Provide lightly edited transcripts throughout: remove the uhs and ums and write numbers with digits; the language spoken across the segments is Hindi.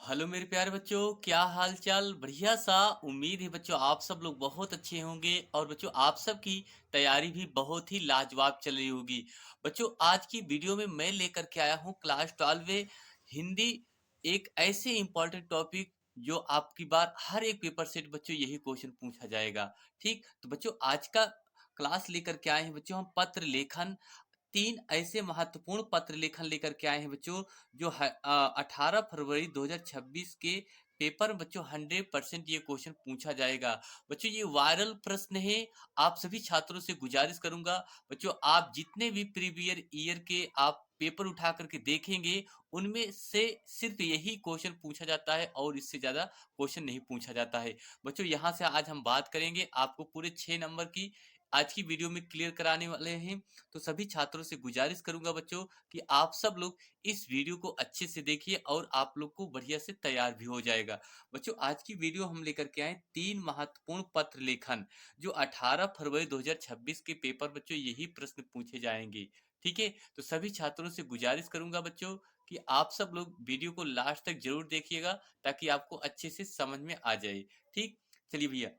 हेलो मेरे प्यारे बच्चों, क्या हाल चाल। बढ़िया सा। उम्मीद है बच्चों आप सब लोग बहुत अच्छे होंगे और बच्चों आप सब की तैयारी भी बहुत ही लाजवाब चल रही होगी। बच्चों आज की वीडियो में मैं लेकर के आया हूँ क्लास 12 हिंदी, एक ऐसे इंपॉर्टेंट टॉपिक जो आपकी बार हर एक पेपर सेट बच्चों यही क्वेश्चन पूछा जाएगा। ठीक तो बच्चों आज का क्लास लेकर के आए हैं बच्चों हम पत्र लेखन। तीन ऐसे महत्वपूर्ण पत्र लेखन लेकर के आए हैं बच्चों जो 18 फरवरी 2026 के पेपर में बच्चों 100% ये क्वेश्चन पूछा जाएगा। बच्चों ये वायरल प्रश्न है। आप सभी छात्रों से गुजारिश करूंगा बच्चों, आप जितने भी प्रीवियर ईयर के आप पेपर उठा करके देखेंगे उनमें से सिर्फ यही क्वेश्चन पूछा जाता है और इससे ज्यादा क्वेश्चन नहीं पूछा जाता है। बच्चों यहाँ से आज हम बात करेंगे, आपको पूरे 6 नंबर की आज की वीडियो में क्लियर कराने वाले हैं। तो सभी छात्रों से गुजारिश करूंगा बच्चों कि आप सब लोग इस वीडियो को अच्छे से देखिए और आप लोग को बढ़िया से तैयार भी हो जाएगा। बच्चों आज की वीडियो हम लेकर के आए तीन महत्वपूर्ण पत्र लेखन जो 18 फरवरी 2026 के पेपर बच्चों यही प्रश्न पूछे जाएंगे। ठीक है, तो सभी छात्रों से गुजारिश करूंगा बच्चों कि आप सब लोग वीडियो को लास्ट तक जरूर देखिएगा ताकि आपको अच्छे से समझ में आ जाए। ठीक, चलिए भैया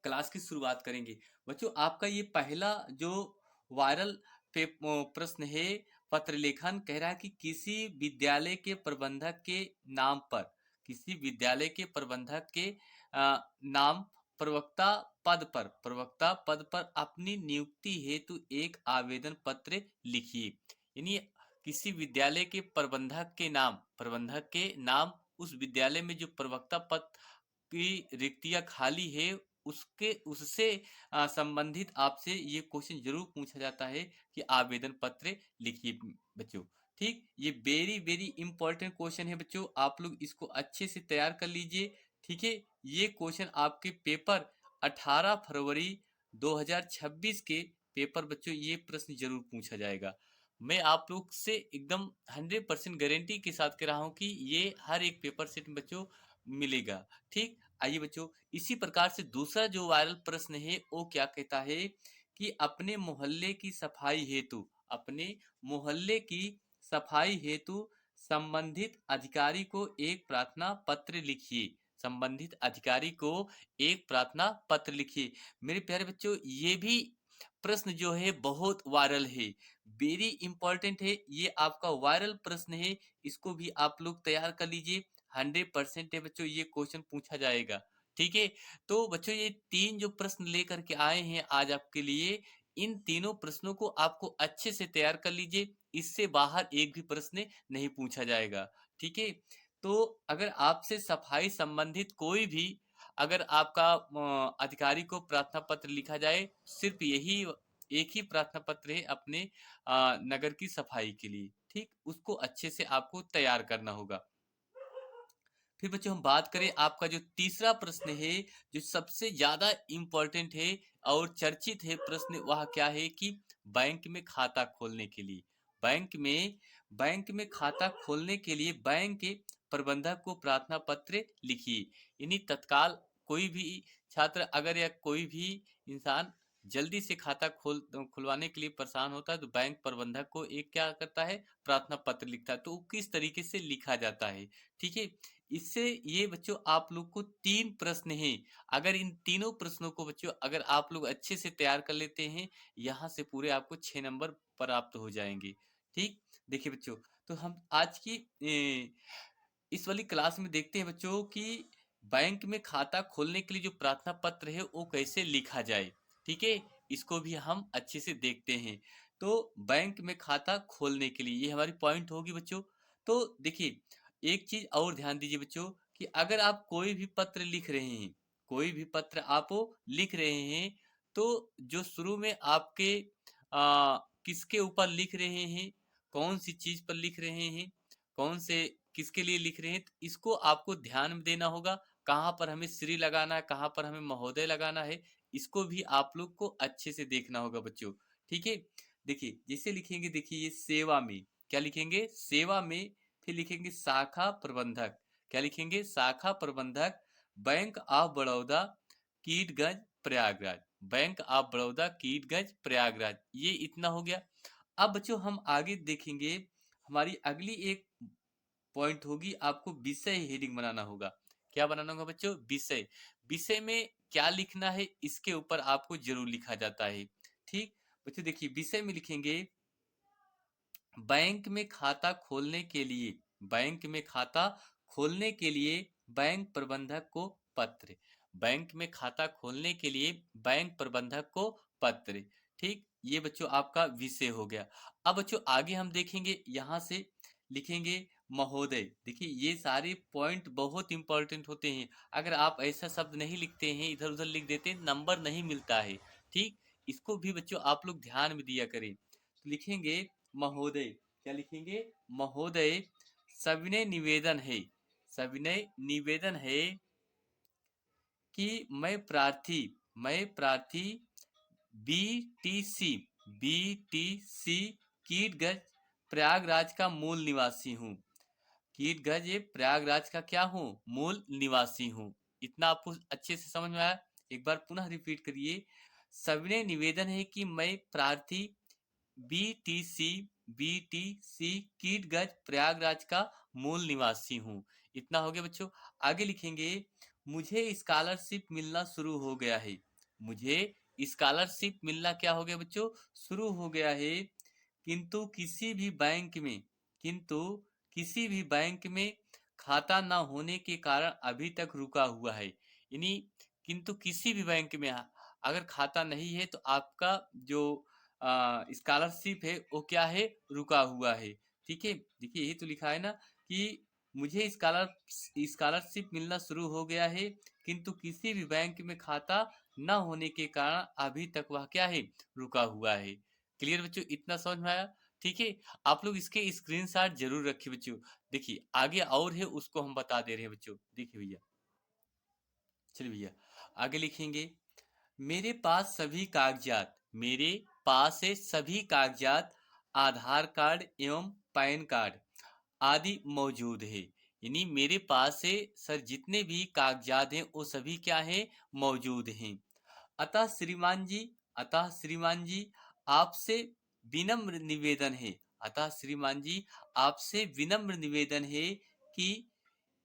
क्लास की शुरुआत करेंगे। बच्चों आपका ये पहला जो वायरल प्रश्न है, पत्र लेखन कह रहा है कि किसी विद्यालय के प्रबंधक के नाम पर, किसी विद्यालय के प्रबंधक के नाम प्रवक्ता पद पर अपनी नियुक्ति हेतु एक आवेदन पत्र लिखिए। यानी किसी विद्यालय के प्रबंधक के नाम उस विद्यालय में जो प्रवक्ता पद की रिक्तियां खाली है उसके उससे संबंधित आपसे ये क्वेश्चन जरूर पूछा जाता है कि आवेदन पत्र लिखिए बच्चों। ठीक, ये वेरी वेरी इंपॉर्टेंट क्वेश्चन है बच्चों, आप लोग इसको अच्छे से तैयार कर लीजिए। ठीक है, ये क्वेश्चन आपके पेपर 18 फरवरी 2026 के पेपर बच्चों ये प्रश्न जरूर पूछा जाएगा। मैं आप लोग से एकदम 100% गारंटी के साथ कह रहा हूँ कि ये हर एक पेपर सेट में बच्चों मिलेगा। ठीक, आइए बच्चों इसी प्रकार से दूसरा जो वायरल प्रश्न है वो क्या कहता है कि अपने मोहल्ले की सफाई हेतु संबंधित अधिकारी को एक प्रार्थना पत्र लिखिए। संबंधित अधिकारी को एक प्रार्थना पत्र लिखिए। मेरे प्यारे बच्चों ये भी प्रश्न जो है बहुत वायरल है, वेरी इंपॉर्टेंट है। ये आपका वायरल प्रश्न है, इसको भी आप लोग तैयार कर लीजिए। 100% है बच्चों ये क्वेश्चन पूछा जाएगा। ठीक है, तो बच्चों ये तीन जो प्रश्न लेकर के आए हैं आज आपके लिए, इन तीनों प्रश्नों को आपको अच्छे से तैयार कर लीजिए, इससे बाहर एक भी प्रश्न नहीं पूछा जाएगा। ठीक है, तो अगर आपसे सफाई संबंधित कोई भी, अगर आपका अधिकारी को प्रार्थना पत्र लिखा जाए, सिर्फ यही एक ही प्रार्थना पत्र है अपने नगर की सफाई के लिए। ठीक, उसको अच्छे से आपको तैयार करना होगा। फिर बच्चों हम बात करें आपका जो तीसरा प्रश्न है जो सबसे ज्यादा इंपॉर्टेंट है और चर्चित है प्रश्न, वह क्या है कि बैंक में खाता खोलने के लिए, बैंक में बैंक में खाता खोलने के लिए बैंक के प्रबंधक को प्रार्थना पत्र लिखिए। यानी तत्काल कोई भी छात्र अगर या कोई भी इंसान जल्दी से खाता खुलवाने के लिए परेशान होता है तो बैंक प्रबंधक को एक क्या करता है, प्रार्थना पत्र लिखता है। तो वो किस तरीके से लिखा जाता है। ठीक है, इससे ये बच्चों आप लोग को तीन प्रश्न हैं, अगर इन तीनों प्रश्नों को बच्चों अगर आप लोग अच्छे से तैयार कर लेते हैं, यहाँ से पूरे आपको 6 नंबर प्राप्त हो जाएंगे। ठीक, देखिए बच्चों, तो हम आज की इस वाली क्लास में देखते हैं बच्चों कि बैंक में खाता खोलने के लिए जो प्रार्थना पत्र है वो कैसे लिखा जाए। ठीक है, इसको भी हम अच्छे से देखते हैं। तो बैंक में खाता खोलने के लिए ये हमारी पॉइंट होगी बच्चों। तो देखिए एक चीज और ध्यान दीजिए बच्चों कि अगर आप कोई भी पत्र लिख रहे हैं, कोई भी पत्र आप लिख रहे हैं, तो जो शुरू में आपके किसके ऊपर लिख रहे हैं, कौन सी चीज पर लिख रहे हैं, कौन से किसके लिए लिख रहे हैं, तो इसको आपको ध्यान में देना होगा। कहाँ पर हमें श्री लगाना है, कहाँ पर हमें महोदय लगाना है, इसको भी आप लोग को अच्छे से देखना होगा बच्चों। ठीक है, देखिए जैसे लिखेंगे, देखिए ये सेवा में, क्या लिखेंगे, सेवा में। फिर लिखेंगे शाखा प्रबंधक, क्या लिखेंगे, शाखा प्रबंधक, bank of Baroda, Keetganj Prayagraj, bank of Baroda Keetganj Prayagraj. ये इतना हो गया। अब बच्चों हम आगे देखेंगे, हमारी अगली एक पॉइंट होगी, आपको विषय हेडिंग बनाना होगा। क्या बनाना होगा बच्चों? विषय। विषय में क्या लिखना है इसके ऊपर आपको जरूर लिखा जाता है। ठीक बच्चों, देखिए विषय में लिखेंगे बैंक में खाता खोलने के लिए, बैंक में खाता खोलने के लिए बैंक प्रबंधक को पत्र। बैंक में खाता खोलने के लिए बैंक प्रबंधक को पत्र। ठीक, ये बच्चों आपका विषय हो गया। अब बच्चों आगे हम देखेंगे, यहां से लिखेंगे महोदय। देखिए ये सारे पॉइंट बहुत इंपॉर्टेंट होते हैं। अगर आप ऐसा शब्द नहीं लिखते हैं, इधर उधर लिख देते हैं, नंबर नहीं मिलता है। ठीक, इसको भी बच्चों आप लोग ध्यान में दिया करें। तो लिखेंगे महोदय। क्या लिखेंगे? महोदय, सविनय निवेदन है, सविनय निवेदन है कि मैं प्रार्थी बीटीसी, बीटीसी कीटगढ़ प्रयागराज का मूल निवासी हूँ। कीटगढ़ ये प्रयागराज का क्या हूँ? मूल निवासी हूँ। इतना आपको अच्छे से समझ में आया? एक बार पुनः रिपीट करिए। सविनय निवेदन है कि मैं प्रार्थी बीटीसी, बीटीसी कीटगढ़ प्रयागराज का मूल निवासी हूँ। इतना हो गया बच्चों। आगे लिखेंगे मुझे स्कॉलरशिप मिलना शुरू हो गया है। मुझे स्कॉलरशिप मिलना क्या हो गया बच्चों? शुरू हो गया है। किंतु किसी भी बैंक में, किंतु किसी भी बैंक में खाता ना होने के कारण अभी तक रुका हुआ है। यानी किंतु किसी भी बैंक में अगर खाता नहीं है तो आपका जो स्कॉलरशिप है वो क्या है? रुका हुआ है। ठीक है, देखिए यही तो लिखा है ना कि मुझे स्कॉलरशिप मिलना शुरू हो गया है, किंतु किसी भी बैंक में खाता न होने के कारण अभी तक वह क्या है? रुका हुआ है। क्लियर बच्चों? इतना समझ में आया? ठीक है, आप लोग इसके स्क्रीनशॉट जरूर रखिए बच्चों। देखिए आगे और है, उसको हम बता दे रहे हैं बच्चों। देखिए भैया, चलिए भैया आगे लिखेंगे मेरे पास सभी कागजात, मेरे पास है सभी कागजात, आधार कार्ड एवं पैन कार्ड आदि मौजूद है। यानी मेरे पास से सर जितने भी कागजात हैं वो सभी क्या है? मौजूद हैं। अतः श्रीमान जी, अतः श्रीमान जी आपसे विनम्र निवेदन है, अतः श्रीमान जी आपसे विनम्र निवेदन है कि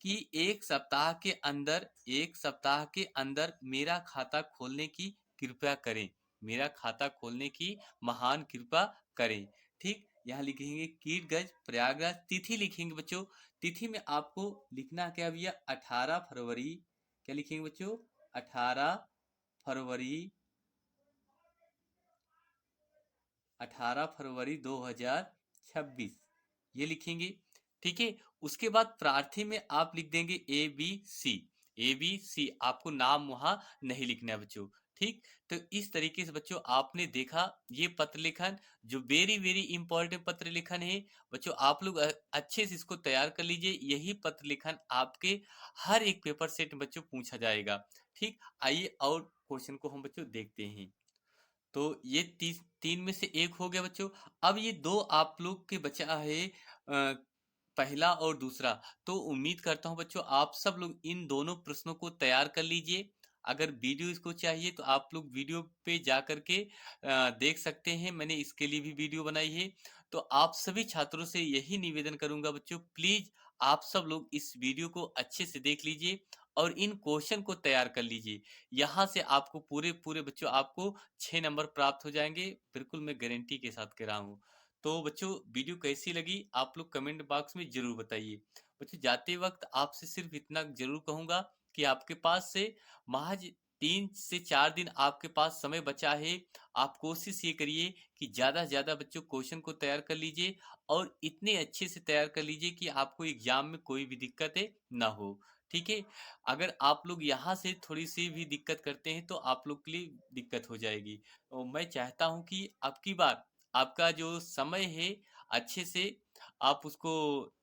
कि एक सप्ताह के अंदर, एक सप्ताह के अंदर मेरा खाता खोलने की कृपया करें, मेरा खाता खोलने की महान कृपा करें। ठीक, यहाँ लिखेंगे कीटगढ़ प्रयागराज। तिथि लिखेंगे बच्चों। तिथि में आपको लिखना क्या भैया? 18 फरवरी। क्या लिखेंगे बच्चों? 18 फरवरी, 18 फरवरी 2026 ये लिखेंगे। ठीक है, उसके बाद प्रार्थी में आप लिख देंगे A B C. A B C, आपको नाम वहां नहीं लिखना है बच्चों। ठीक, तो इस तरीके से बच्चों आपने देखा ये पत्र लेखन जो वेरी वेरी इंपॉर्टेंट पत्र लेखन है बच्चों। आप लोग अच्छे से इसको तैयार कर लीजिए। यही पत्र लेखन आपके हर एक पेपर सेट में बच्चों पूछा जाएगा। ठीक, आइए और क्वेश्चन को हम बच्चों देखते हैं। तो ये तीन में से एक हो गया बच्चों। अब ये दो आप लोग के बचा है, पहला और दूसरा। तो उम्मीद करता हूं बच्चों आप सब लोग इन दोनों प्रश्नों को तैयार कर लीजिए। अगर वीडियो इसको चाहिए तो आप लोग वीडियो पे जा करके देख सकते हैं, मैंने इसके लिए भी वीडियो बनाई है। तो आप सभी छात्रों से यही निवेदन करूंगा बच्चों, प्लीज आप सब लोग इस वीडियो को अच्छे से देख लीजिए और इन क्वेश्चन को तैयार कर लीजिए। यहाँ से आपको पूरे पूरे बच्चों आपको 6 नंबर प्राप्त हो जाएंगे, बिल्कुल मैं गारंटी के साथ कह रहा हूँ। तो बच्चों वीडियो कैसी लगी आप लोग कमेंट बॉक्स में जरूर बताइए। बच्चों जाते वक्त आपसे सिर्फ इतना जरूर कहूंगा कि आपके पास से महज 3 से 4 दिन आपके पास समय बचा है। आप कोशिश ये करिए कि ज्यादा से ज्यादा बच्चों क्वेश्चन को तैयार कर लीजिए और इतने अच्छे से तैयार कर लीजिए कि आपको एग्जाम में कोई भी दिक्कतें ना हो। ठीक है, अगर आप लोग यहाँ से थोड़ी सी भी दिक्कत करते हैं तो आप लोग के लिए दिक्कत हो जाएगी। और मैं चाहता हूँ कि अब की बार आपका जो समय है अच्छे से आप उसको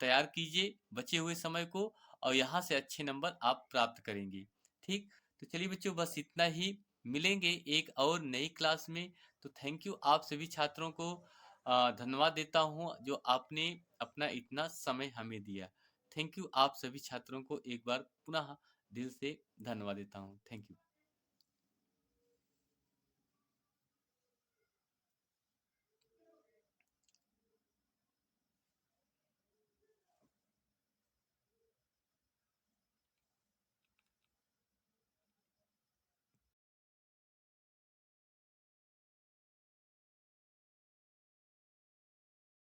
तैयार कीजिए बचे हुए समय को, और यहाँ से अच्छे नंबर आप प्राप्त करेंगे। ठीक, तो चलिए बच्चों बस इतना ही, मिलेंगे एक और नई क्लास में। तो थैंक यू आप सभी छात्रों को धन्यवाद देता हूँ जो आपने अपना इतना समय हमें दिया। थैंक यू आप सभी छात्रों को एक बार पुनः दिल से धन्यवाद देता हूँ। Thank you.